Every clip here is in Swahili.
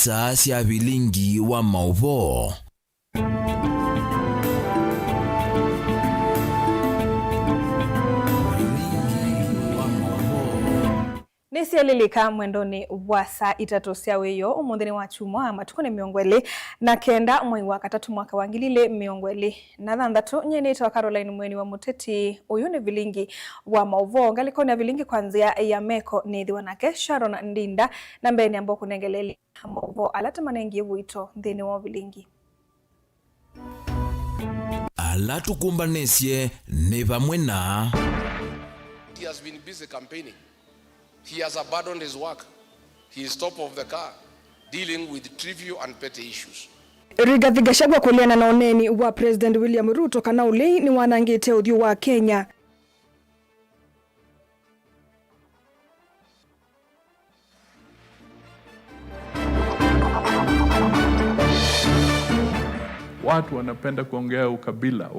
isaa cia bilingi wa mauvo. Nisialilika mwendoni wa saa 3 cia wiyo umuthini wa chumwa matukune miongo ili na kenda mwai wa katatu mwaka wa 2026 nyenetwa Caroline Mweni wa Muteti. Uyu ni bilingi wa mauvo ngaliko na bilingi kwanzia ya meko nithiwa nake Sharon Ndinda na mbeni ambao kunengeleli mauvo alata manengi wito nthini wa bilingi. Alatu kumbanesye ni vamwe na He has been busy campaigning. He has abandoned his work. He is top of the car, dealing with trivial and petty issues. Rigathi Gachagua kuliana na oneni wa President William Ruto kana ule ni wanangite uthio wa Kenya. Watu wanapenda kuongea ukabila.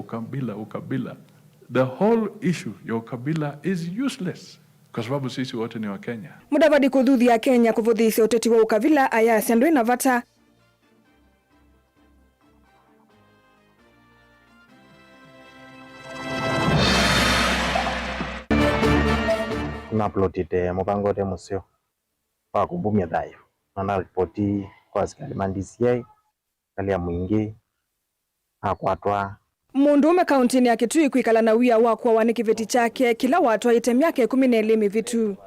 The whole issue ya ukabila is useless. Kwa sababu sisi wote ni wa Kenya. Mudavadi kudhuthi ya Kenya kuvuthisi uteti wa ukabila ayasi andwe na vata. Tunaplotite mupango te musio wa kubumia thayo na ripoti kwa serikali mandisiai kali ya mwingi akwatwa Mundume kauntini ya Kitui kuikala na wia wakwa wani kiveti chake kila watu item yake 12 vitu.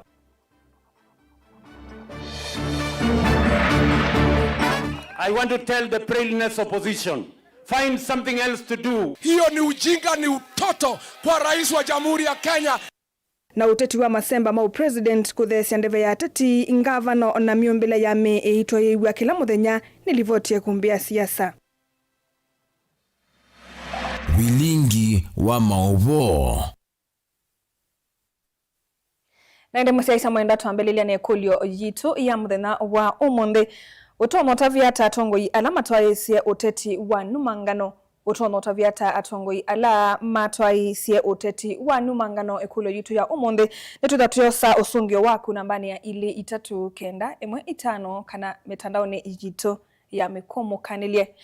I want to tell the perilous opposition, find something else to do. Hiyo ni ujinga, ni utoto kwa rais wa Jamhuri ya Kenya. Na uteti wa Masemba mau president kuthesia ndeve ya teti ngavano na miombela ya me eitwa yiwa kila muthenya nilivotie kumbia siasa. bilingi wa mauvo. Naende musiaisa mwenda tuambelilia na ekulio yitu ya muthenya wa umundi. Utono taviata atongoi ala matwaisie uteti wa numangano. Utono taviata atongoi ala matwaisie uteti wa numangano ekulio yitu ya umundi. Netutatuyosa usungio waku nambani ya ili 395 kana mitandaoni yitu ya mikomo kanilie.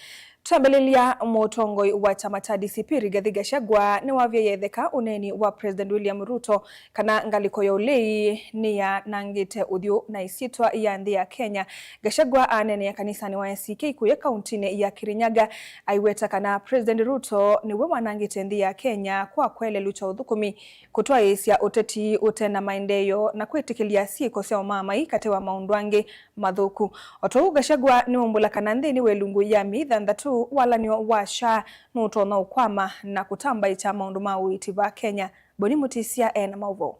Tuambelilia mutongoi wa chama cha DCP Rigathi Gachagua ni wavyeyetheka uneni wa President William Ruto kana ngaliko ya ulei ni ya nangite uthio na isitwa ya nthi ya Kenya. Gachagua anene ya kanisa ni wa SCK kuye kauntini ya Kirinyaga aiweta kana President Ruto ni we wanangite nthi ya Kenya kwa kwele lucha uthukumi kutoa isia uteti utena maendeyo na kwetikilia siko sia umamai kate wa maundwange mathuku. Otou Gachagua ni umbula kana nthi ni welungu ya mithandatu wala ni washa nutono ukwama na kutamba icha maundu mawitiba Kenya. Boni Mutisia na mauvo.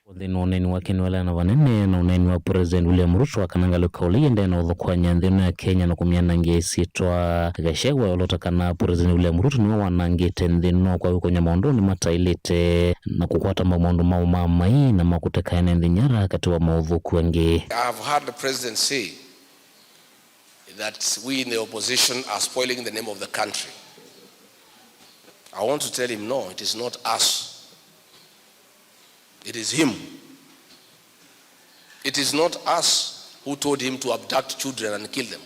Uneni wa Kenya wala na vanene na uneni wa President William Ruto akanangalo kauli ende na udhokwa nyanthino ya Kenya na kumiana ngeisitwa Gachagua olotakana President William Ruto ni wanangite nthino kwa wiko nyamondo ni matailite na kukwata mamondo maumamai na makuteka ene nthinyara kati wa maudhuku wengi. I have heard the president say that we in the opposition are spoiling the name of the country. I want to tell him, no, it is not us. It is him. It is not us who told him to abduct children and kill them.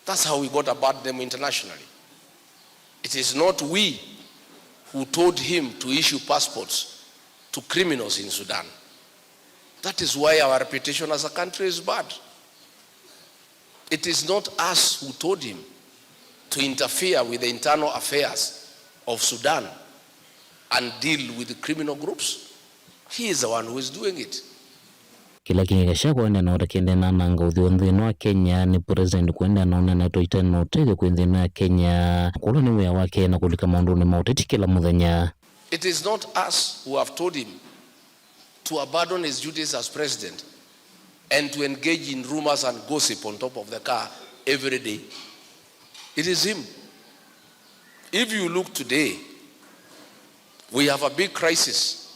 That's how we got about them internationally. It is not we who told him to issue passports to criminals in Sudan. That is why our reputation as a country is bad. It is not us who told him to interfere with the internal affairs of Sudan and deal with the criminal groups. He is the one who is doing it. Kila kingi Gachagua ende na utakende na nanga uthio nthino wa Kenya ni president kuenda na una na toita na utege kwa nthino ya Kenya kula ni wea wake na kulika maundu ni mauteti kila muthenya. It is not us who have told him to abandon his duties as president and to engage in rumors and gossip on top of the car every day. It is him. If you look today, we have a big crisis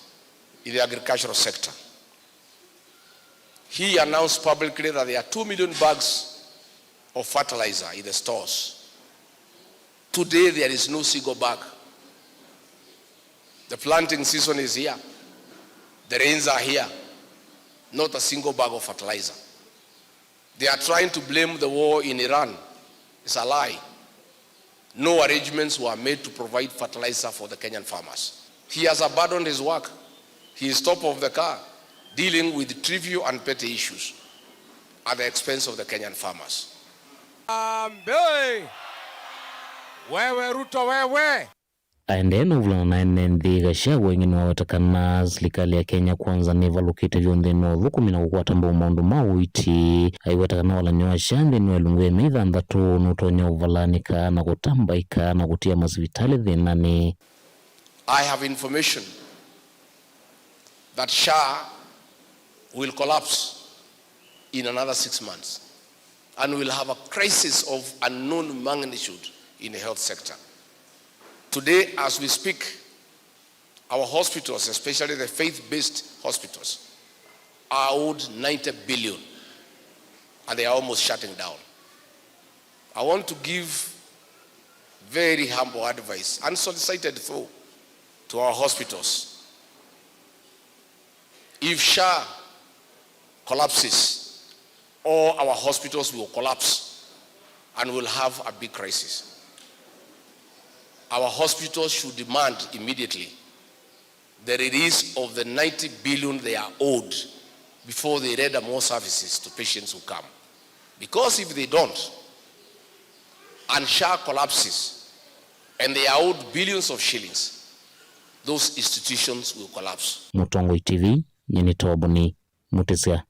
in the agricultural sector. He announced publicly that there are 2 million bags of fertilizer in the stores. Today there is no single bag. The planting season is here. The rains are here. Not a single bag of fertilizer. They are trying to blame the war in Iran. It's a lie. No arrangements were made to provide fertilizer for the Kenyan farmers. He has abandoned his work. He is top of the car, dealing with trivial and petty issues at the expense of the Kenyan farmers. Wewe Ruto wewe. Aendeno vulana na NND Gachagua wengine wawetakana serikali ya Kenya kwanza nivalukite vyonthe no kumina gukwata maundu mau iti aiwetakana walanyoa shande no elungue meitha nthatu nutonya uvalanika na gutambaika na gutia masivitali thinani. I have information that SHA will collapse in another 6 months and will have a crisis of unknown magnitude in the health sector. Today, as we speak, our hospitals, especially the faith-based hospitals, are owed 90 billion, and they are almost shutting down. I want to give very humble advice, unsolicited though, to our hospitals. If SHA collapses, all our hospitals will collapse and we'll have a big crisis. Our hospitals should demand immediately the release of the 90 billion they are owed before they render more services to patients who come. Because if they don't, and SHA collapses, and they are owed billions of shillings, those institutions will collapse. Mutongoi TV, Nyeni Toboni, Mutisia.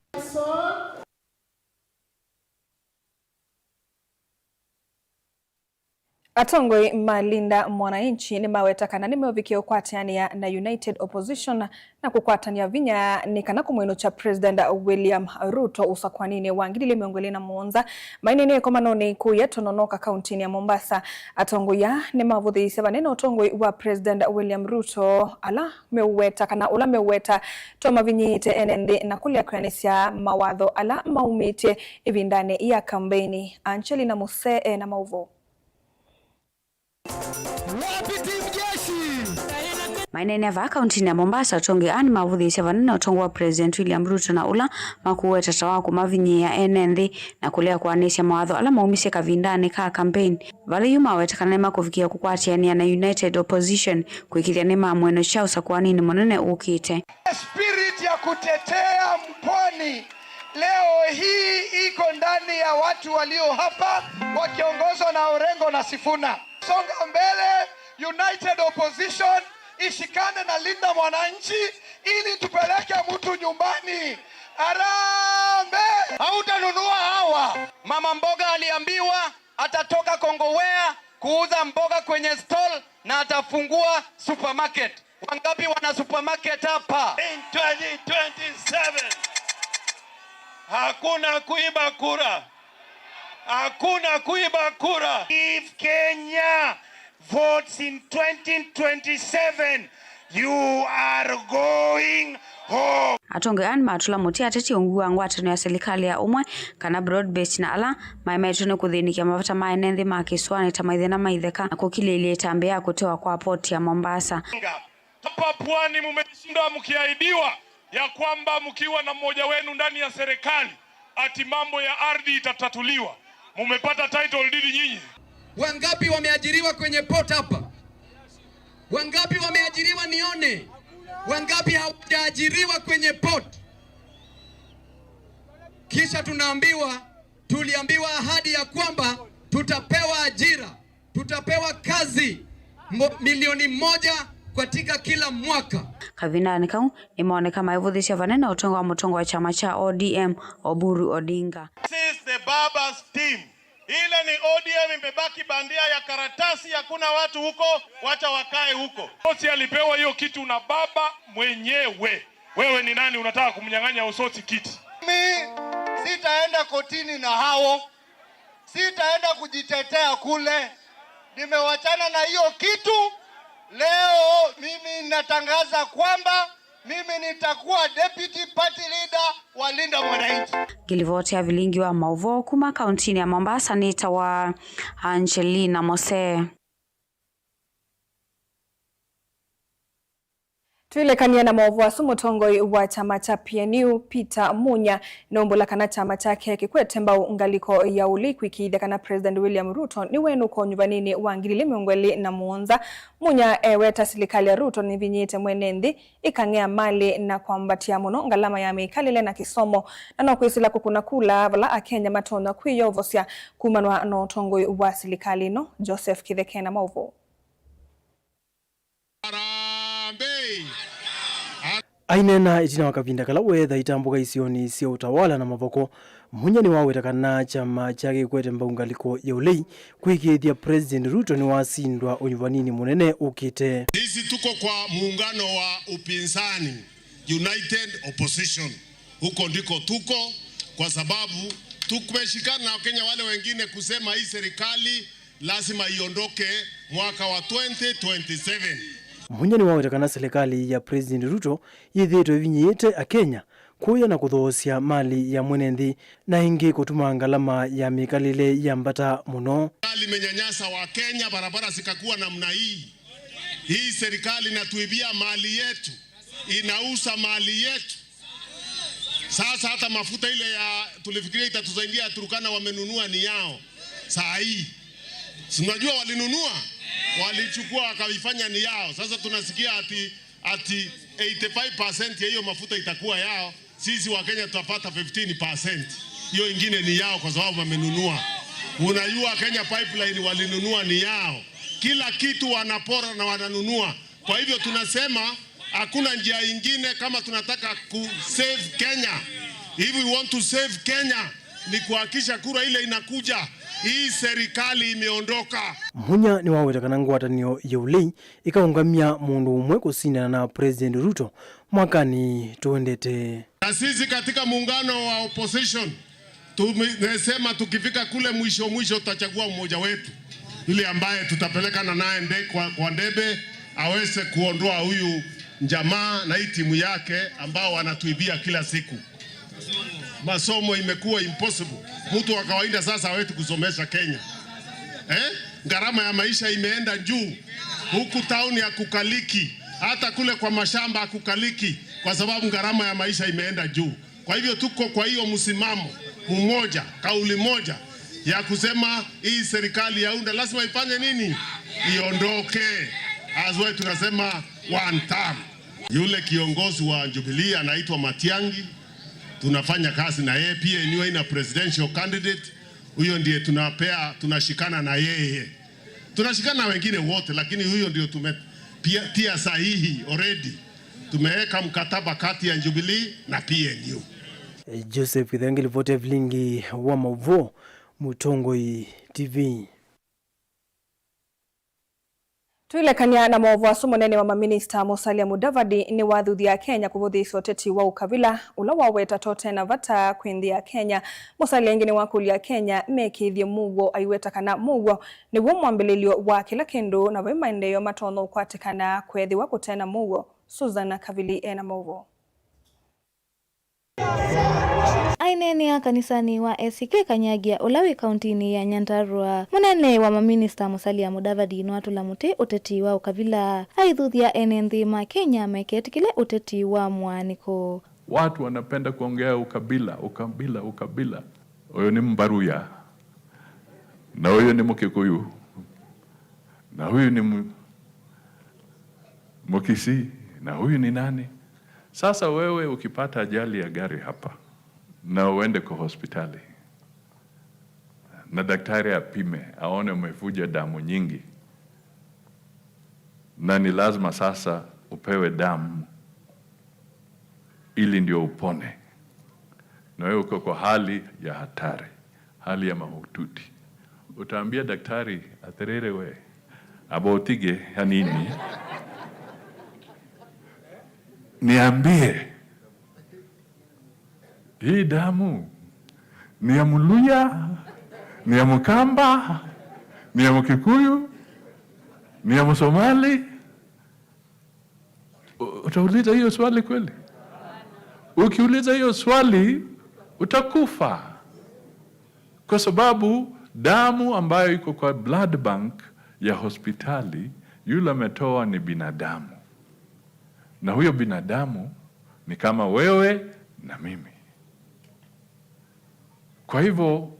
Atongoi malinda mwananchi ni mawetakana ni meovikio kwatiania na United Opposition na kukwatania vinya ni kanako mweno cha President William Ruto usakwanini wangilile miongoli na muonza mainene komanoni kuyetononoka kauntini ya Mombasa. Atongoi ya ni mavuthi sevaneno atongoi wa President William Ruto ala meuwetakana ula meuweta toma vinyite NND na kulia kuyanisya mawadho ala maumite ivindane ya kampeni. Angelina Musee na mauvo. Mainene va kauntini ya Mombasa tonge ani mavuthi sevanene otongo wa President William Ruto na ula makuwe tatawa kumavinyi ya NND na kulea kuanisya mawadho ala maumise kavindane ka campaign. Vale yuma wetakana makufikia kukwatiania na United Opposition kuikilia nema mweno cha usakwanini monene ukite. Spirit ya kutetea mpwani leo hii iko ndani ya watu walio hapa wakiongozwa na Orengo na Sifuna. Songa mbele, United Opposition ishikane na linda mwananchi ili tupeleke mtu nyumbani. Arambe! Hautanunua hawa. Mama mboga aliambiwa atatoka Kongowea kuuza mboga kwenye stall na atafungua supermarket. Wangapi wana supermarket hapa? In 2027 hakuna kuiba kura. Hakuna kuiba kura. If Kenya votes in 2027, you are going home. Atonge ani matula mutia ateti ongua ngwatano ya serikali ya umwe kana broad based na ala maimetone kuthinikia mavata mainenthi makiswani tamaithena maitheka na kukilele tambe ya kutoa kwa port ya Mombasa. Hapa pwani mmeshinda mkiahidiwa ya kwamba mkiwa na mmoja wenu ndani ya serikali ati mambo ya ardhi itatatuliwa. Mumepata title deed nyinyi. Wangapi wameajiriwa kwenye port hapa? Wangapi wameajiriwa nione? Wangapi hawajaajiriwa kwenye port? Kisha tuliambiwa ahadi ya kwamba tutapewa ajira, tutapewa kazi milioni 1 katika kila mwaka. Kavindani kau imeoneka maivuthisya vanene utongo wa mutongo wa chama cha ODM Oburu Odinga. This is the Baba's team. Ile ni ODM imebaki bandia ya karatasi, hakuna watu huko, wacha wakae huko. Osoti alipewa hiyo kitu na baba mwenyewe. Wewe ni nani unataka kumnyang'anya Osoti kiti? Mimi sitaenda kotini na hao. Sitaenda kujitetea kule. Nimewachana na hiyo kitu. Leo mimi natangaza kwamba mimi nitakuwa deputy party leader wa Linda Mwananchi. Gilivote ya vilingi wa mauvo kuma kauntini ya Mombasa ni tawa Angelina Musee. Tuilekania na maovu wa sumutongoi wa chama cha PNU Peter Munya nombula kana chama chake kikwete mbao ngaliko ya ulikwikithia kana President William Ruto ni wenu ko nyuvanini wa ngirili miongweli na muonza. Munya weta serikali ya Ruto ni vinyite mwenendi ikangea mali na kwambatia muno ngalama ya mikalile na kisomo na no kwisila kukuna kula vala akenya matona kwiyo vosia kumanwa no tongoi wa serikali no. Joseph Kitheke na maovu. Ainena itina wakavinda kala wetha itambuka isioni sia utawala na mavoko. Munya ni wawetakana chama chake kikwete mbaungaliko ya ulei kwikithia President Ruto ni wasindwa unyuvanini munene ukite. Sisi tuko kwa muungano wa upinzani, United Opposition. Huko ndiko tuko kwa sababu tumeshikana na Wakenya wale wengine kusema hii serikali lazima iondoke mwaka wa 2027. Munya ni wawetakana serikali ya President Ruto yithitwe vinyite akenya kuya na kuthosia mali ya mwenendi na ingi kutuma ngalama ya mikalile ya mbata muno. Serikali imenyanyasa wa Kenya, barabara zikakuwa namna hii. Hii serikali inatuibia mali yetu, inauza mali yetu. Sasa hata mafuta ile ya tulifikiria itatusaidia Turkana wamenunua ni yao. Saa hii unajua walinunua, walichukua wakaifanya ni yao. Sasa tunasikia ati 85% ya hiyo mafuta itakuwa yao. Sisi wa Kenya tutapata 15%. Hiyo ingine ni yao kwa sababu wamenunua. Unajua Kenya Pipeline walinunua ni yao. Kila kitu wanapora na wananunua. Kwa hivyo tunasema hakuna njia ingine kama tunataka save Kenya. If we want to save Kenya ni kuhakisha kura ile inakuja. Hii serikali imeondoka. Munya ni wawetakana ngwatanio ya ulei ikaungamia mundu umwe kusindana na President Ruto mwakani tuendete. Na sisi katika muungano wa opposition tumesema tukifika kule mwisho tutachagua mmoja wetu yule ambaye tutapelekana naye kwa ndebe aweze kuondoa huyu jamaa na hii timu yake ambao wanatuibia kila siku. Masomo imekuwa impossible. Mtu wa kawaida sasa hawezi kusomesha Kenya. Gharama ya maisha imeenda juu. Huku town ya kukaliki, hata kule kwa mashamba hakukaliki kwa sababu gharama ya maisha imeenda juu. Kwa hivyo tuko kwa hiyo msimamo mmoja, kauli moja ya kusema hii serikali ya UNDA lazima ifanye nini? Iondoke. Azwe tunasema one term. Yule kiongozi wa Jubilee anaitwa Matiangi. Tunafanya kazi na yeye pia niwe na presidential candidate. Huyo ndiye tunashikana na yeye. Tunashikana na wengine wote lakini huyo ndio tumetia sahihi already. Tumeweka mkataba kati ya Jubilee na PNU. Joseph Kithenge vote vlingi wa Mavo Mutongoi TV. Tuilekania na maovu wa sumunene wa maminista Musalia Mudavadi ni wathuthia Kenya kuvuthisa uteti wa ukabila ula waweta tote na vata kwinthia Kenya. Musalia ingine wakulia Kenya mekithie mugo aiweta kana mugo ni mwambililio wa kila kindu na maendeleo matono kwatikana kwethiwa kutena mugo. Susan Kavili ena maovu. Ainene ya kanisani wa ACK Kanyagia Ulawi kauntini ya Nyandarua munene wa maminista Musalia Mudavadi nwatula muti uteti wa ukabila aithuthia enenthi ma Kenya meketikile uteti wa mwaniko. Watu wanapenda kuongea ukabila. Huyo ni Mbaruya na huyo ni Mkikuyu na huyu ni Mkisii na huyu ni nani? Sasa wewe ukipata ajali ya gari hapa na uende kwa hospitali na daktari apime aone umevuja damu nyingi na ni lazima sasa upewe damu ili ndio upone, na wewe uko kwa hali ya hatari, hali ya mahututi, utaambia daktari atherere we abotige ya nini? Niambie, hii damu ni ya Mluya, ni ya Mkamba, ni ya Mkikuyu, ni ya Msomali? Utauliza hiyo swali kweli? Ukiuliza hiyo swali utakufa, kwa sababu damu ambayo iko kwa blood bank ya hospitali yule ametoa ni binadamu na huyo binadamu ni kama wewe na mimi. Kwa hivyo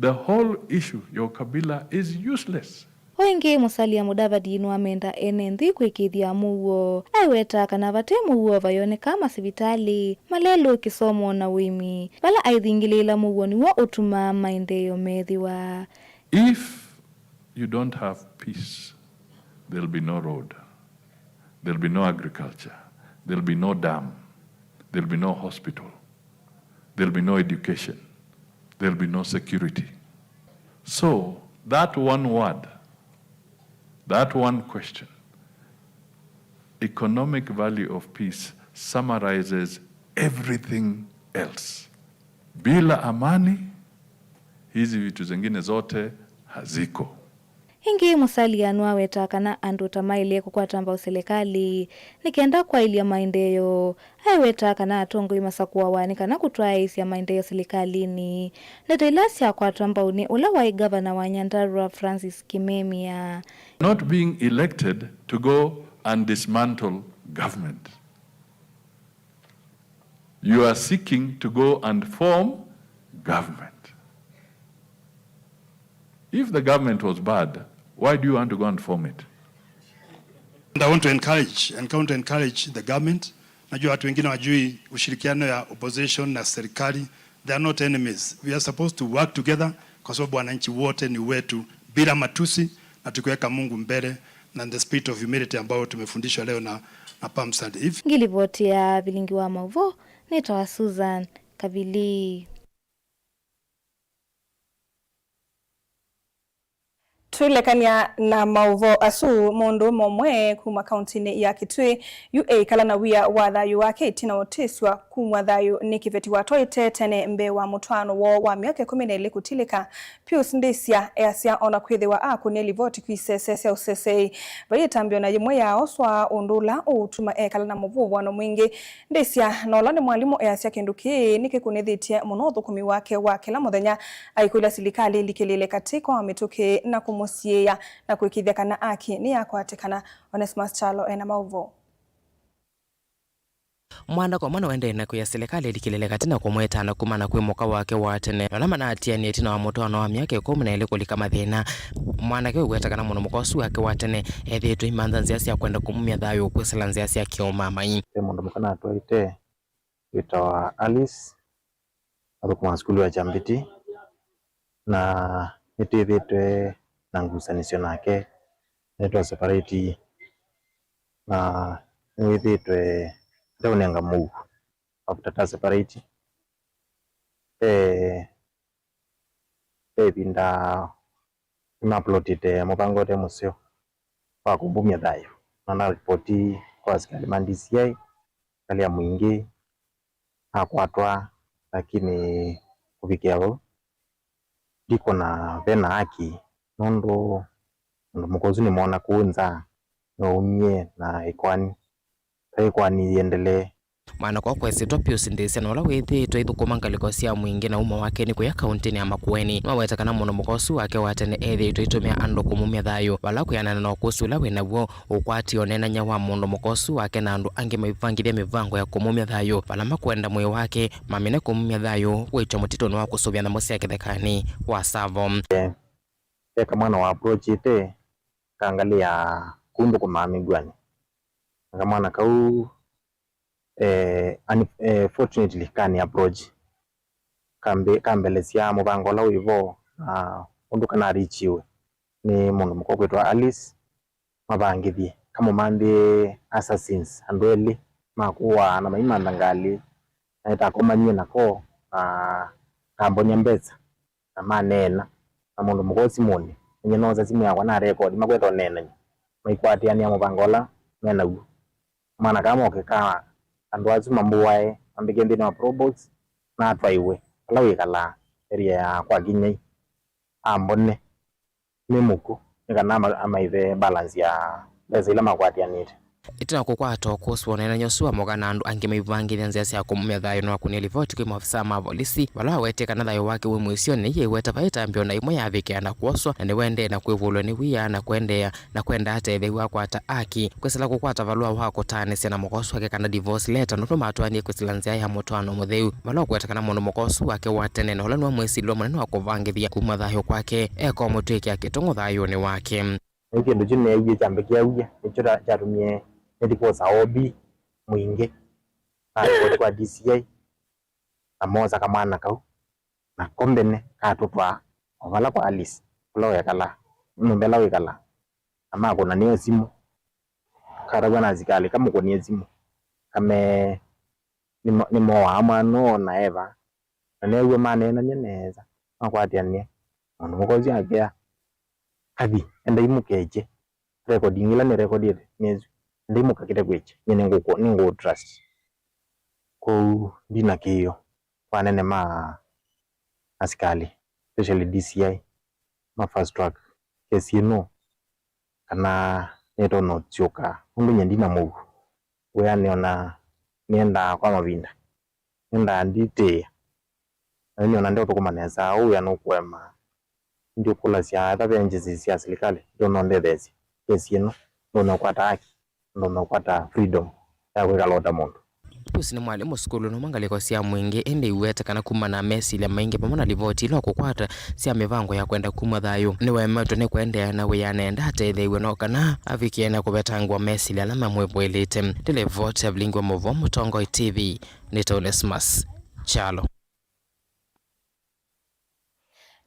the whole issue ya ukabila is useless. Oingi Musalia Mudavadi nuamenda NND kwikithia muo aiweta kana vate muo vayoneka masivitali malelo kisomo na wimi vala aithingilila muo niwo utuma maendeleo methiwa. If you don't have peace, there'll be no road, there'll be no agriculture, there'll be no dam, there'll be no hospital, there'll be no education, there'll be no security. So that one word, that one question, economic value of peace, summarizes everything else. Bila amani, hizi vitu zingine zote haziko. Ingi Musalia nuaweta kana andu tamaile kukwata mbao serikali nikenda kwa ili ya maendeleo aiweta kana atongo imasakuwa wani kana kutwaa isi ya maendeleo serikalini neta ilasi ya kwa mbao ni ula wa governor wa Nyandarua Francis Kimemia. Not being elected to go and dismantle government. You are seeking to go and form government. If the government was bad, why do you want to go and form it? And I want to encourage the government. Najua watu wengine wajui ushirikiano ya opposition na serikali. They are not enemies. We are supposed to work together kwa sababu wananchi wote ni wetu bila matusi na tukiweka Mungu mbele na the spirit of humility ambao tumefundishwa leo na Palm Sunday. Ngilivoti ya Vilingi wa Mauvo nitoa Susan Kabili. Tuilekania na mauvo asu mundu momwe kuma kauntini ya Kitui UA kala na wia wa thayu wake itina oteswa kumwa thayu ni kiveti watoite tene mbe wa mutwano wa miaka 12 kutilika Pius Ndisia easia ona kwithiwa akuneli voti kwisesese usese bayitambio na yimwe ya oswa undula utuma kala na muvu wano mwingi Ndisia nolane mwalimu easia kinduki nikikunithitie muno thukumi wake wa kila muthenya aikula silikali likilile katika wa mituki na kumusiya na kuikithia kana aki ni yakwatikana. Onesmus Chalo ena mauvo. Mwana kwa mwana wende na kuya serikali likilele katina kumweta na kumana kwe mwaka wake watene nolama na atia ni etina wa mutoano wa miaka 10 kulika mathina mwana ke uwetakana muno mukosu wake watene ethitu imanza nziasi ya kwenda kumumia thayu kwisila nziasi ya kioma mai mundu mukana atwaite witawa Alice athukuma skulu ya Chambiti na nitithitwe na ngusanisio nake netwa separate na nitithitwe ndaunenga move after ta separate binda imaplotite mupango te musio wa kumbumia thayu na ripoti kwa askari mandisi kali ya mwingi hakwatwa lakini kufikia leo diko na vena haki nondo mukozi ni mwana kuunza no umye na ikwani iendelee mwana kwa kwesitwa Pius Ndisia nola withitwe ithukuma ngaliko cia mwingi na uma wake ni kuya kauntini ya Makueni mawetakana muno mukosu wake watene ethitwe itumia andu kumumia thayu wala kuyanana na ukusula wenaw'o ukwati onena nya wa mundu mukosu wake na andu angi maivangithia mivango ya kumumia thayu wala makwenda mwe wake mamine kumumia thayu wicho mutito no wakusubia na musia kithekani wa Savo kama mwana wa approach ite kaangalia kundu kumamigwani kama mwana kau fortunately kani approach kambelesia mubango la wivo undu kana richiwe ni mundu mukokwetwa Alice mabangithie kama mande assassins andweli makuwa na maimanda ngali naita komanywe nako kambonya mbeza na manena na mundu mukosi moni nye noza simu yakwa na record makwetwa nena maikwatiania mubangola mena u mana kama okeka andu azuma mbuwae ambigende na probox na atwaiwe ala wikala area ya kwa ginyai ambone memuko nikana amaive balance ya beza ila makwatianite itina kukwata okuswona na nyosua mogana andu angi maibangithia nzia ya kumumia thayo no akunia riboti kwa maafisa ma polisi wala wete kana thayo wake we mwisio ni ye weta baita mbio na imwe ya vike na kuoswa na wende na kwivulwa ni wia na kwendea na kwenda ate the wa kwata aki kwesela kukwata valua wako tane sena mokosu wake kana divorce letter no matwani kwesela nzia ya motwano mutheu wala kweta kana mono mokosu wake watene na hola no mwesi lo mwana wako vangithia kuma thayo kwake eko mutwiki akitongo thayo ni wake kindu jine ye jambe kiauya nichora charumie ndiposa obi mwinge kwa DCI amoza kamana kau na kombene katutwa ovala kwa Alice lo yakala mbela wekala ama kuna niyo simu karagwa na zikali kama kwa niyo simu kame ni mo amano na Eva na newe manena nyeneza akwatiania ono mukozi akea habi enda imukeje recording ila ni recorded nezu ndimo kakite kweche nyene ningo trust ko dina kiyo panene ma askali especially DCI ma fast track kesi no kana neto no tioka mundu nyendina mu we niona nienda kwa mavinda nenda ndite niona ndio tukumaneza au ya no kwema ndio kula sia tabenje sia serikali ndio ndedezi kesi no ndio kwata haki ndio kwata freedom ya kukalota mundu pusi ni mwalimu skulu no mangaliko sia mwingi ende iweta kana kuma na mesi ile maingi pamoja na livoti lo kukwata sia mivango ya kwenda kuma thayo ni we meto ne kwenda na we yanenda tethewe no kana avikiena kubetangwa mesi ile alama mwebwelete tele vote ablingwa movo Mutongo TV ni Onesmus Chalo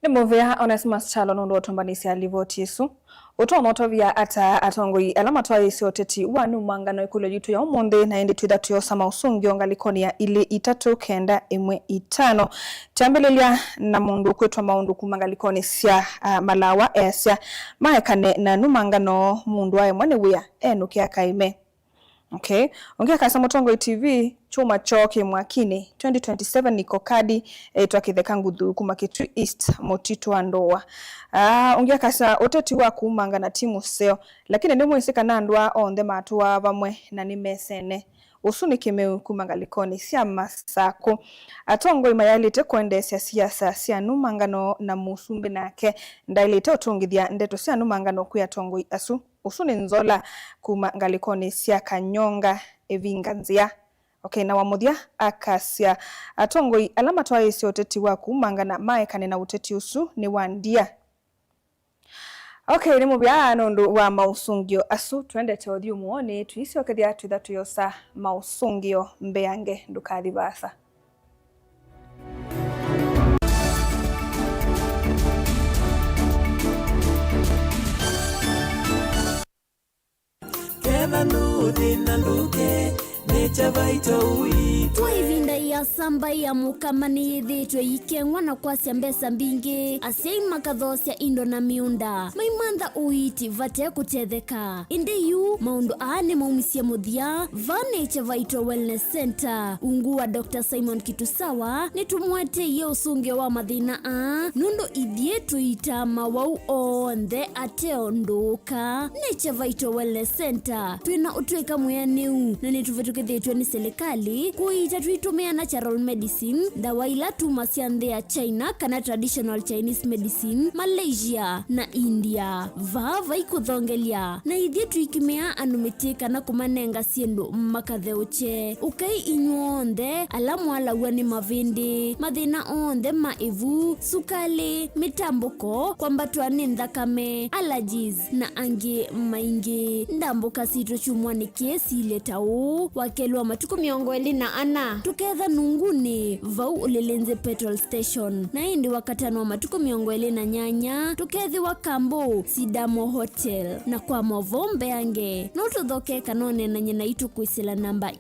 ni movia Onesmus Chalo ndo otombanisi alivoti Yesu utono tovia ata atongoi alama twa isi oteti wanu mangano ikulo yitu ya umonde na indi tuidatu yosama usungio ngalikoni ya ili 3-1-5 tambelelia na mundu kwetu maundu kumangalikoni sia malawa sia maekane na numangano mundu wae mwane wea nukia kaime. Okay, ongea kasa Mutongo TV chuma choke mwakini 2027 niko kadi twakitheka nguthu kuma Kitu East Motito Andoa. Ongea kasa oteti wa kumanga na timu seo lakini ndimo isika nandwa onde matuwa bamwe na nimesene usuni kimeu kumangalikoni sia masako atongo imayalite kwendesya siasa sia numangano na musumbe nake ndailite otungithia ndeto sia numangano kuya tongo asu usuni nzola kumangalikoni sia kanyonga evinganzia. Okay, na wamudia akasia atongoi alama twa isi oteti wa kumangana maekane na uteti usu ni wandia. Okay, ni mubia nondu wa mausungio asu tuende teodhi umuone tuisi okethia tuithatu yosa mausungio mbeange ndukathi basa. Kena nuthi na nduke Twivinda ya samba ya mukamani yithitwe ikengwa na kwasya mbesa mbingi asiai makathosya indo na miunda maimantha uiti vate kutetheka indi yu maundu aane maumisya muthia Nature Vital Wellness Center ungu wa Dr. Simon Kitusawa nitumwete ye usungio wa mathina nundu ithie tuitama wau onthe ateonduka. Nature Vital Wellness Center twina utwika muyaniu na nituvetukithitwe ni serikali kuita tuitumia natural medicine dawa ila tuma cia ya China kana traditional Chinese medicine Malaysia na India vava ikuthongelia na ithie tuikimea anumitika na kumanenga siendo makatheuche ukai inyuonde alamu alawa ni mavindi mathina onde maivu sukali mitambuko kwambatwa ni nthakame allergies na angi maingi ndambuka sito chumwa ni kesi ile tau wakelwa matuku 24 tuketha nunguni vau ulilenze petrol station na indi wakatano matuku 28 tukethi wa Kambo Sidamo Hotel na kwa Movombe yange no tuthoke kanone na nyina itu kuisila namba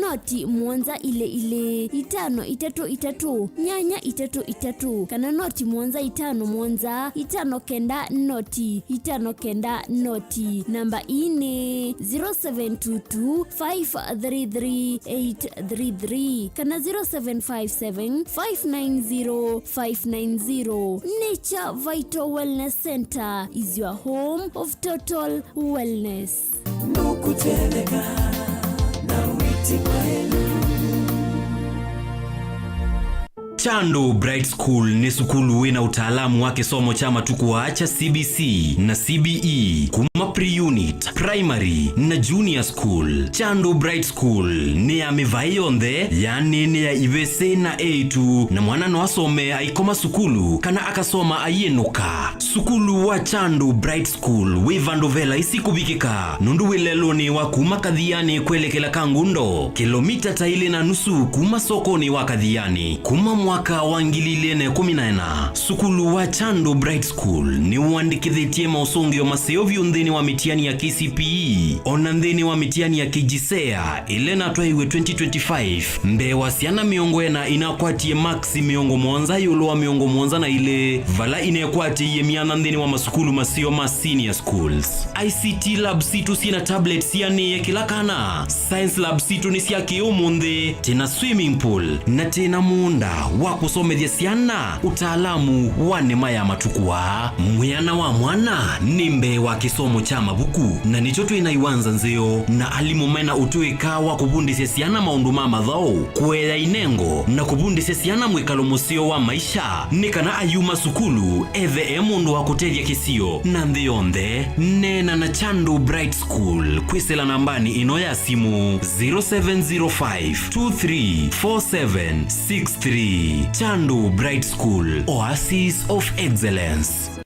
noti mwanza ile 533 nyanya 33 kana noti mwanza 5 mwanza 5 kenda noti 5 kenda noti namba ni 0722 533 833 kana 0757 590 590. Nature Vital Wellness Center is your home of total wellness. kutendeka na witi kwa helu. Chando Bright School ni sukulu wina utaalamu wake somo chama tukuacha CBC na CBE kuma pre-unit, primary na junior school. Chando Bright School ni ya mivayonde yani ni ya ivese na A2 na mwana no asome aikoma sukulu kana akasoma ayenuka. Sukulu wa Chando Bright School wivandovela isikubikika nundu wileloni wa kuma Kadhiani kwelekela Kangundo kilomita taili na nusu kuma sokoni wa Kadhiani kuma mwaka wa 2014. Sukulu wa Chando Bright School ni uandikithitie mausongio maseo vyundhini wa mitiani ya KCPE onandhini wa mitiani ya KJSEA ilena twaiwe 2025 mbe wasiana miongoena inakwatie maxi miongo mwonza yulo wa miongo mwonza na ile vala inekwatie ye mianandhini wa masukulu maseo ma senior schools. ICT lab situ sina tablets yani ye kila kana. Science lab situ ni siya kiumunde tena swimming pool na tena muunda wa kusomethia siana utaalamu wa nema ya matukua. Mwiana wa mwana nimbe wa kisomo cha mabuku na nichoto inaiwanza nzeo na alimumena utuika wa kubundisya siana maundu mama dhao kuela inengo na kubundisya siana mwikalo musio wa maisha nikana ayuma sukulu eve mundu wa kutevya kisio na ndhionde nena na Chando Bright School kwisela nambani ino ya simu 0705234763. Chando Bright School, Oasis of Excellence.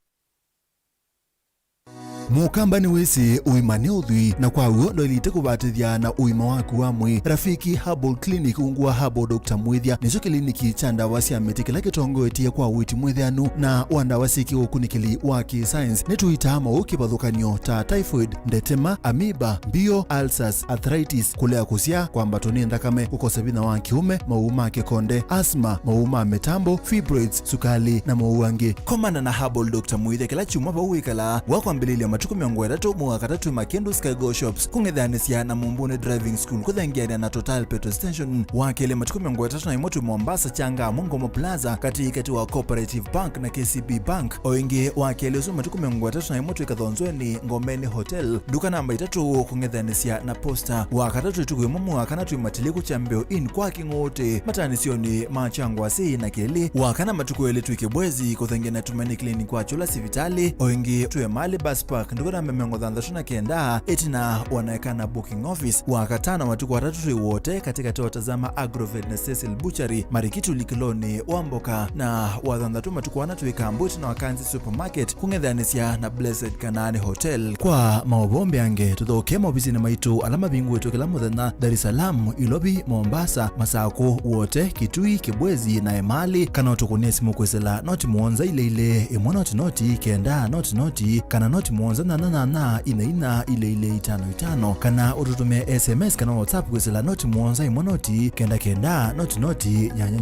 Mukamba ni wese uimane udhui na kwa uo ndo ilite kubatithia na uima waku wa mwi. Rafiki Herbal Clinic ungua Herbal Dr. Mwithia nicho kliniki cha ndawa cia miti kila kitongo etie kwa witi mwithianu na wandawa siki ukunikili wa ki-science nituitama ukibadhukanio ta typhoid, ndetema, amoeba, bio, ulcers, arthritis, kulea kusia kwa mbatoni ndakame, ukosebina wa kiume, mauma kikonde, asma, mauma metambo, fibroids, sukali na mauangi. Komana na Herbal Dr. Mwithia kila chuma bauikala wakwambililia matuku miongo etatu mwaka tatu Makendu Skygo Shops kung'ethanisia na Mumbuni Driving School kuthengiania na Total Petrol Station wakele matuku miongo etatu na imotu Mombasa Changa Mungomo Plaza katikati wa Cooperative Bank na KCB Bank. Oingi wakele usu matuku miongo etatu na imotu ikathonzweni Ngomeni Hotel duka namba 3 kung'ethanisia na Posta wakatatu ituku imumu wakanatu imatiliku chambeo in kwa kingote matanisioni machangwa si na keli wakana matuku eletu ikebwezi kuthengia na Tumani Clinic kwa chula sivitali. Oingi tuwe mali bus park ndukuna memengo dhandashuna kenda etina wanaekana booking office wakatana matuku watatu wote katika watazama Agrovet na Cecil Butchery Marikitu Likiloni Wamboka na wadhandatu matuku wanatu ikambuti na Wakanzi Supermarket kung'ethanisia na Blessed Kanani Hotel. Kwa maobombe ange tuthoke mobizini maitu alama bingu wetu kila muthenya Dar es Salaam, Ilobi, Mombasa, Masako wote Kitui, Kibwezi na Emali kana utukunia simu kwesela noti muonza ile imwa noti kenda noti kana noti muonza na ina ile 55 kana ututume SMS kana WhatsApp kwesela noti muonza imwa noti kenda noti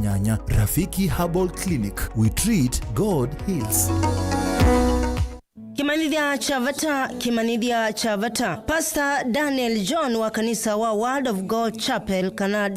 nyanya. Rafiki Herbal Clinic, we treat, God heals. Kimanidhia Chavata. Pastor Daniel John wa kanisa wa Word of God Chapel kana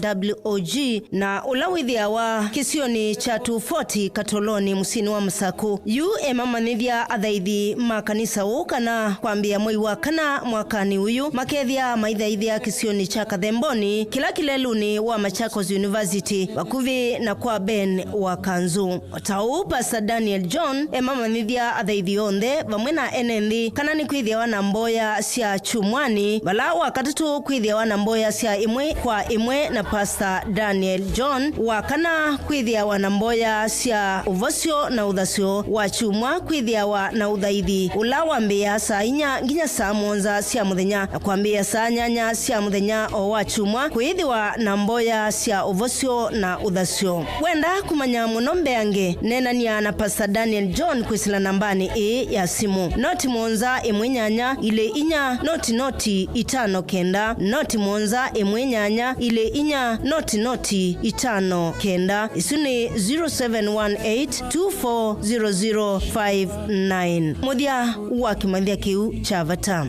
WOG na ulawithia wa kisioni cha 240 Katoloni musini wa Msaku. Yu emamanidhia athaithi makanisa ukana kwambia mwei wa kana mwakani uyu makethia maithaithia kisioni cha Kathemboni kila kileluni wa Machakos University wakuvi na kwa Ben wa Kanzu. Watau Pastor Daniel John emamanidhia athaithi onde vamwena enendi kana ni kwithia wana mboya sia chumwani bala wakatatu kwithia wana mboya sia imwe kwa imwe na Pastor Daniel John wakana kwithia wana mboya sia uvosio na udhasio wa chumwa kwithia wana udhaithi ula wambia saa inya nginya saa monza sia muthenya na kwambia saa nyanya sia muthenya o wa chumwa kwithiwa na mboya sia uvosio na udhasio. Wenda kumanya muno mbeange nenania na Pastor Daniel John kwisila nambani ya simu noti monza imwenyanya ile inya noti itano kenda noti monza imwenyanya ile inya noti itano kenda isuni 0718240059 mudia wa Kimanthia kiu Chavata.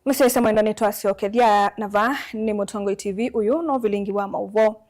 Msesa mwenda netwa siokethia nava ni Mutongo TV uyu no vilingi wa mauvo.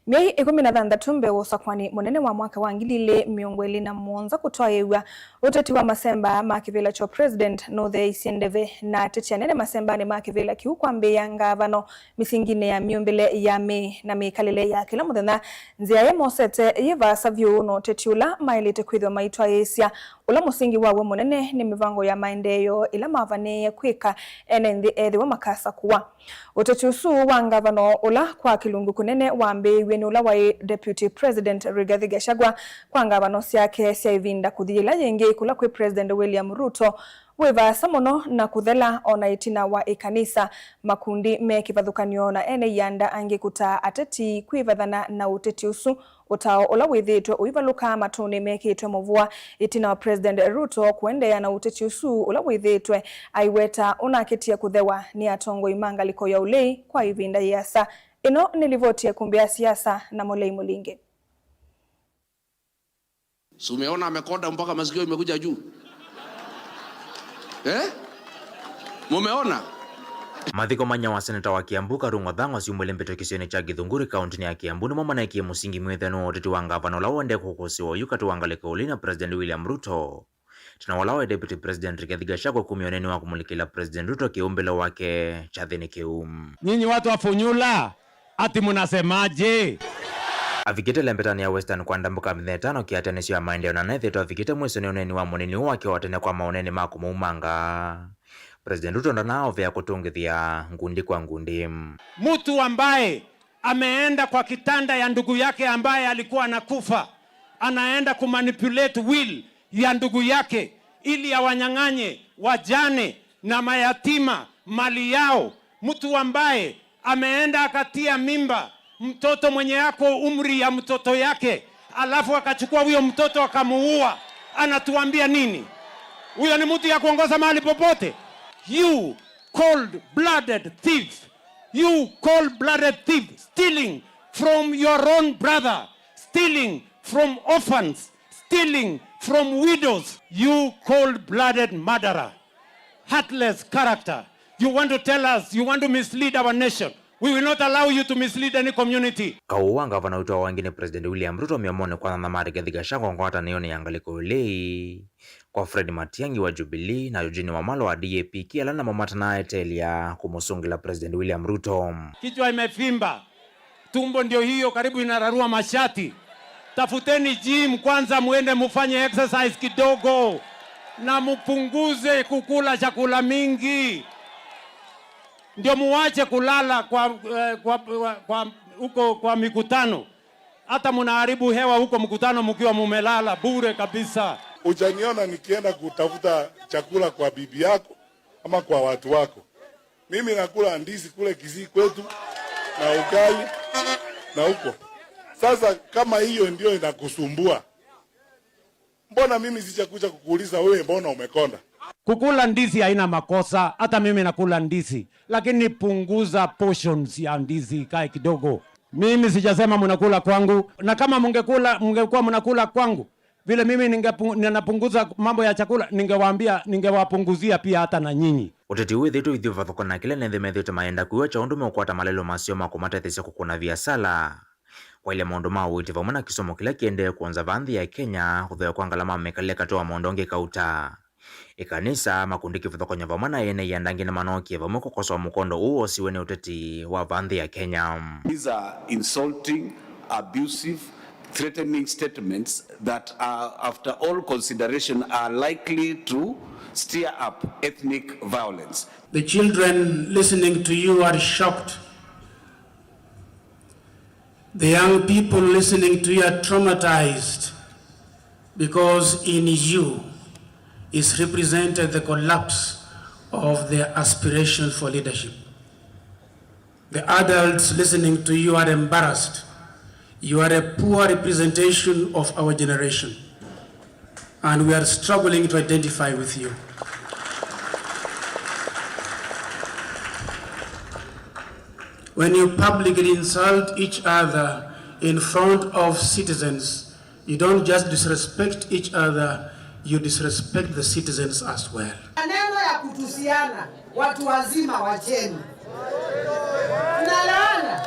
Miei 16 mbeu sakwani munene wa mwaka wa 2027 kutoa yewa uteti wa masemba makivila cho president no the isiendeve na techianene masemba ni makivila kiukwambe ya ngavano misingine ya miombele ya me na mikalile ya kila muthenya nzia ya mosete yiva savyo no tetiula mailite kwithwa maitwa yesia ula musingi wawe munene ni mivango ya maendeleo ila mavane ya kwika enendi ethi wa makasa kuwa uteti usu wa ngavano ula kwa kilungu kunene wambe ni ula wa deputy president Rigathi Gachagua kwa ngavano siake sia ivinda kuthila yenge kula kwe president William Ruto weva samono na kuthela ona itina wa ikanisa makundi me kivadhukanio na ene yanda ange kuta ateti kwivadhana na uteti usu utao ula withitwe uivaluka matone mekitwe muvua itina wa president Ruto kuendea na uteti usu ula withitwe aiweta unaketia kuthewa ni atongo imanga liko ya ulei kwa ivinda yasa. Ino nilivotia kumbia siasa na Molei Mulinge. So umeona amekonda mpaka masikio imekuja juu. Mumeona? Mathiko manya wa seneta wa Kiambu Karungo Thang'wa ciumwile mbeto kisioni cha Githunguri kaunti ya Kiambu ni mamanakie musingi mwithano uteti wa ngavana la wende kukusiwa yukatu wangaleko ulina president William Ruto. Tunawalawa deputy president Rigathi Gachagua kumioneni wa kumulikila president Ruto kiumbele wake chathini kium. Nyinyi watu wa Funyula ati munasemaje? Avikite lembetani ya Western kwa ndambuka mthetano kiatenesio ya maendeleo na netheto avikite mwesoni uneni wa munini wake watene kwa maoneni makumuumanga. President Ruto ndanao vya kutungithia ngundi kwa ngundi. Mtu ambaye ameenda kwa kitanda ya ndugu yake ambaye alikuwa anakufa, anaenda kumanipulate will ya ndugu yake ili awanyang'anye wajane na mayatima mali yao. Mtu ambaye ameenda akatia mimba mtoto mwenye yako umri ya mtoto yake, alafu akachukua huyo mtoto akamuua, anatuambia nini? Huyo ni mtu ya kuongoza mahali popote? You cold-blooded thief, you cold-blooded thief, stealing from your own brother, stealing from orphans, stealing from widows, you cold-blooded murderer, heartless character. You want to tell us, you want to mislead our nation. We will not allow you to mislead any community. Kauwa ngavana utoa wangine president William Ruto miamone kwa na Rigathi Gachagua kwa hata nione yangaliko ulei kwa Fred Matiang'i wa Jubilee na Eugene Wamalwa wa DAP kiala na mamata na etelia kumusungila president William Ruto. Kichwa imefimba, tumbo ndio hiyo karibu inararua mashati. Tafuteni gym kwanza, muende mufanye exercise kidogo na mupunguze kukula chakula mingi. Ndio muache kulala kwa mikutano. Hata mnaharibu hewa huko mkutano mkiwa mumelala bure kabisa. Ujaniona nikienda kutafuta chakula kwa bibi yako ama kwa watu wako. Mimi nakula ndizi kule Kisii kwetu na ugali na huko. Sasa kama hiyo ndio inakusumbua, mbona mimi sijakuja kukuuliza wewe mbona umekonda? Kukula ndizi haina makosa, hata mimi nakula ndizi, lakini punguza portions ya ndizi kae kidogo. Mimi sijasema mnakula kwangu, na kama mungekuwa mnakula kwangu vile mimi ninapunguza mambo ya chakula, ningewapunguzia pia hata na nyinyi. Uteti withitu ithio vathoko na kile nethe methite maenda kuiwa cha undume ukwata malelo masio makumatethesya kukuna viasala kwa ile maundu ma uiti vamwe na kisomo kila kiendee kuanza vanthi ya Kenya kuthea kwa ngalama mekalia katoa maondonge kauta ikanisa makundi kivuthokonya vamwe na ene yandangi na manokie vamwe kukosoa mukondo uo siwe ni uteti wa vanthi ya Kenya. These are insulting, abusive, threatening statements that are, after all consideration, are likely to stir up ethnic violence. The children listening to you are shocked. The young people listening to you are traumatized because in you is represented the collapse of their aspirations for leadership. The adults listening to you are embarrassed. You are a poor representation of our generation, and we are struggling to identify with you. When you publicly insult each other in front of citizens, you don't just disrespect each other, you disrespect the citizens as well. Maneno ya kutusiana watu wazima wacheni. Tunalaana.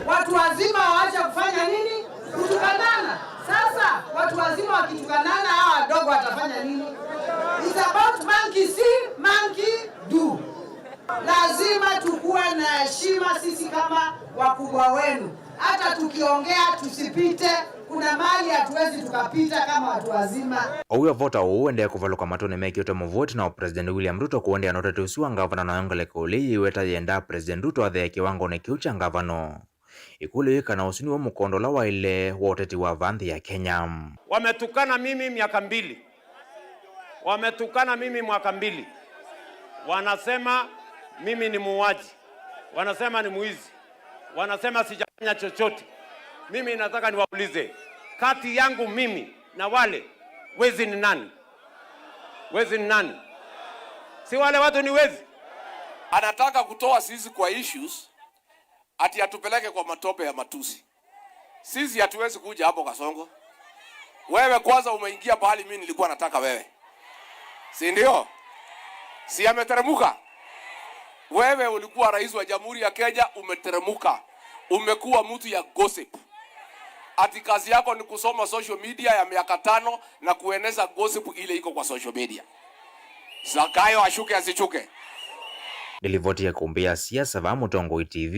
watu wazima waache kufanya nini? Kutukanana. Sasa watu wazima wakitukanana, hawa wadogo watafanya nini? It's about monkey see, monkey do. Lazima tukuwe na heshima sisi kama wakubwa wenu. Hata tukiongea tusipite, kuna mali hatuwezi tukapita kama watu wazima. Oyo vota uende kuvaluka matone meki yote mvoti na President William Ruto kuende anote usiwa ngavana na yongole kuli iweta yenda President Ruto adhe kiwango ne kiucha ngavano. Ikulu ikana usini wa mkondola wa ile woteti wa vandhi ya Kenya. Wametukana mimi miaka 2. Wametukana mimi mwaka 2. Wanasema mimi ni muuaji. Wanasema ni muizi. Wanasema sijafanya chochote. Mimi nataka niwaulize, kati yangu mimi na wale, wezi ni nani? Wezi ni nani? Si wale watu ni wezi? Anataka kutoa sisi kwa issues ati atupeleke kwa matope ya matusi. Sisi hatuwezi kuja hapo Kasongo. Wewe kwanza umeingia pahali mimi nilikuwa nataka wewe. Si ndio? Si ameteremuka? Wewe ulikuwa rais wa Jamhuri ya Kenya, umeteremuka. Umekuwa mtu ya gossip. Ati kazi yako ni kusoma social media ya miaka 5 na kueneza gossip ile iko kwa social media. Zakayo ashuke asichuke. Nilivotia kumbia siasa va Mutongo TV,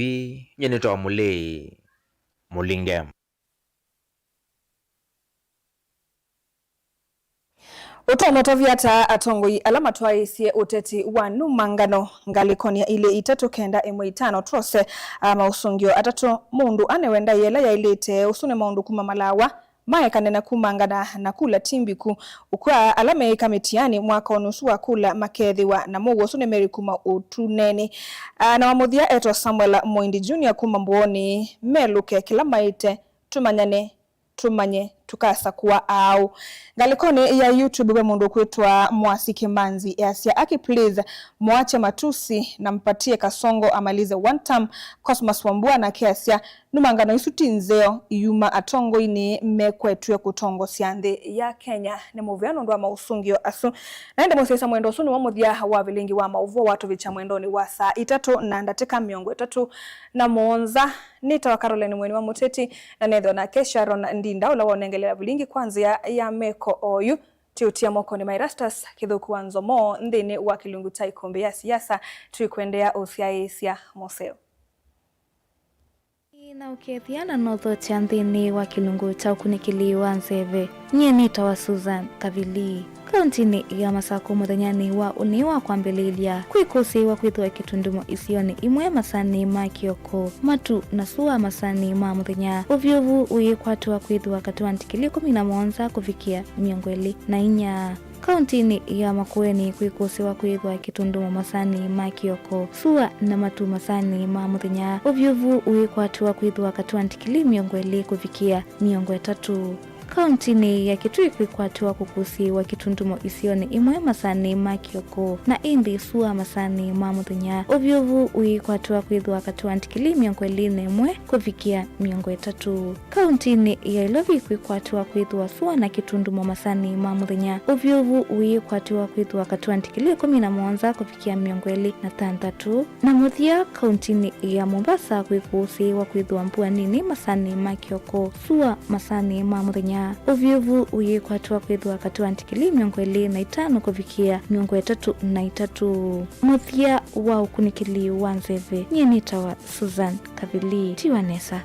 nyenetoa Mulei Mulinge. Utomotovyata atongoi alama twaisie uteti wa numangano ngalikonia ile 395 trose mausungio atatu mundu anewenda yela ya ilete usune maundu kuma malawa maya kanena kumangana na kula timbiku ukwa alame kamitiani mwaka onusu wa kula makethiwa na mugo usune meri kuma utuneni na wamuthia eto Samuel Moindi Junior kuma mbuoni meluke kila maite tumanye tukasa kuwa au ngalikone ya YouTube we mundu kwetwa Mwasi Kimanzi yasia aki please mwache matusi na mpatie Kasongo amalize one time Cosmas Wambua na kiasia numangano isutinzeo iyuma atongo ini mekwetwe kutongo siande ya Kenya ni muvyano ndo wa mausungio asu naende Mosesa Mwendo suni wamuthia wa vilingi wa mauvo watu vicha mwendoni wa saa 3 na ndateka miongo 3 na muonza nita wa Caroline Mweni wa Muteti na netho na Kesharon Ndinda ula wonengelea vilingi kwanza ya meko oyu tiutia moko ni Mairastas kithuku wanzo mo ndini wa kilungu taikombe ya siasa tuikwendea usiaisia moseo na ukethiana notho chanthini wa kilungu cha ukunikiliwa nzeve nye nita wa Susan Kavili kauntini ya Masako muthanyani wa uniwa kwambililia kwikusiwa kwithwa kitundumo isioni imwe masani ma Kioko matu na suwa masani ma muthenya uvyovu uyikwatwa kwithwa katiwa ntikili 17 kufikia 24 kauntini ya Makueni kwikusiwa kwithwa kitundumo masani ma Kioko suwa na matu masani ma muthenya uvyovu uyikwatwa kwithwa katiwa ntikili 20 kufikia 3 kauntini ya Kitui kwikwatiwa kukusiwa kitundumo isioni imwe masani ma Kioko na indi suwa masani ma muthenya uvyovu uyikwatiwa kwithwa katiwa ntikili 21 kufikia 3 kauntini ya Ilovi kwikwatiwa kwithwa suwa na kitundumo masani ma muthenya uvyovu uyikwatiwa kwithwa katiwa ntikili 17 kufikia 26 na muthia kauntini ya Mombasa kwikusiwa kwithwa mbua nini masani ma Kioko suwa masani ma muthenya uvyovu uyikwatwa kwithwa katiwa ntikili 25 kufikia 33 muthia wa ukunikili wa nzeve nyenita wa Susan Kavili Tiwanesa.